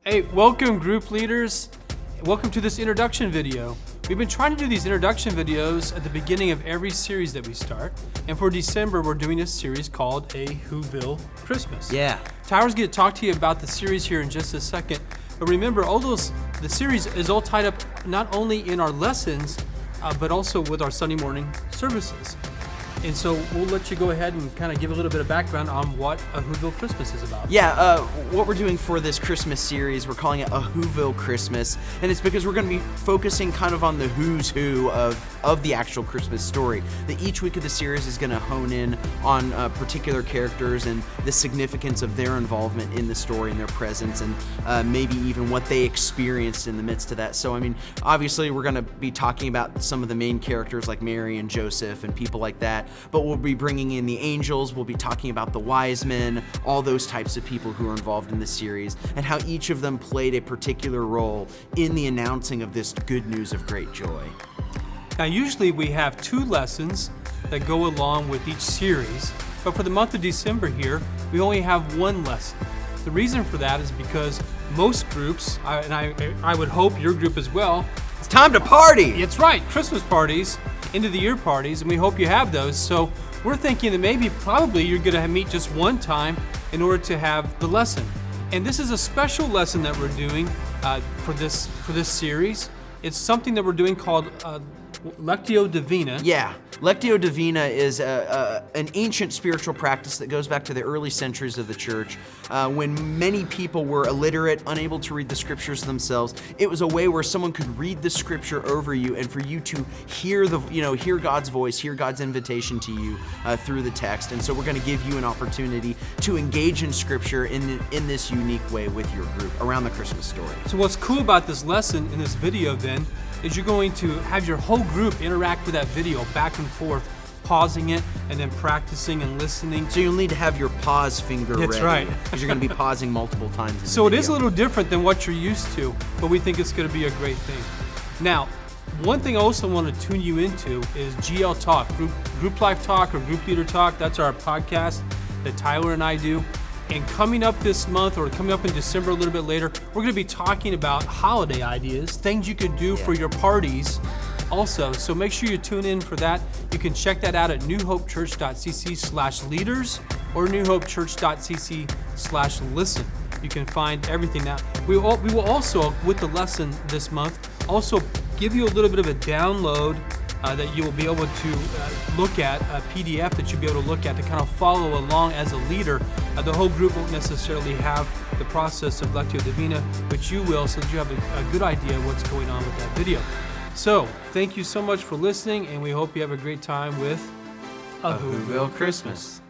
Hey, welcome group leaders. Welcome to this introduction video. We've been trying to do these introduction videos at the beginning of every series that we start. And for December, we're doing a series called A Whoville Christmas. Yeah. Tyler's going to talk to you about the series here in just a second. But remember, the series is all tied up not only in our lessons, but also with our Sunday morning services. And so we'll let you go ahead and kind of give a little bit of background on what a Whoville Christmas is about. Yeah, what we're doing for this Christmas series, we're calling it a Whoville Christmas, and it's because we're going to be focusing kind of on the who's who of the actual Christmas story. That each week of the series is going to hone in on particular characters and the significance of their involvement in the story and their presence, and maybe even what they experienced in the midst of that. So, I mean, obviously we're going to be talking about some of the main characters like Mary and Joseph and people like that. But we'll be bringing in the angels, we'll be talking about the wise men, all those types of people who are involved in the series, and how each of them played a particular role in the announcing of this good news of great joy. Now, usually we have 2 lessons that go along with each series, but for the month of December here, we only have 1 lesson. The reason for that is because most groups, and I would hope your group as well, It's time to party! it's right, Christmas parties, end of the year parties, and we hope you have those. So we're thinking that probably you're going to meet just one time in order to have the lesson. And this is a special lesson that we're doing for this series. It's something that we're doing called Lectio Divina. Yeah, Lectio Divina is an ancient spiritual practice that goes back to the early centuries of the church, when many people were illiterate, unable to read the scriptures themselves. It was a way where someone could read the scripture over you, and for you to hear hear God's voice, hear God's invitation to you through the text. And so we're going to give you an opportunity to engage in scripture in this unique way with your group around the Christmas story. So what's cool about this lesson in this video then is you're going to have your whole group interact with that video back and forth, pausing it and then practicing and listening. So you'll need to have your pause finger ready. That's right. Because you're going to be pausing multiple times in the So it video. is a little different than what you're used to, but we think it's going to be a great thing. Now, one thing I also want to tune you into is GL Talk, Group Life Talk or Group Leader Talk. That's our podcast that Tyler and I do. And coming up this month, or coming up in December a little bit later, we're going to be talking about holiday ideas, things you could do for your parties also. So make sure you tune in for that. You can check that out at newhopechurch.cc/leaders or newhopechurch.cc/listen. You can find everything now. We will also, with the lesson this month, also give you a little bit of a download that you will be able to look at, a PDF that you'll be able to look at to kind of follow along as a leader. The whole group won't necessarily have the process of Lectio Divina, but you will, so that you have a good idea of what's going on with that video. So, thank you so much for listening, and we hope you have a great time with a Whoville Christmas.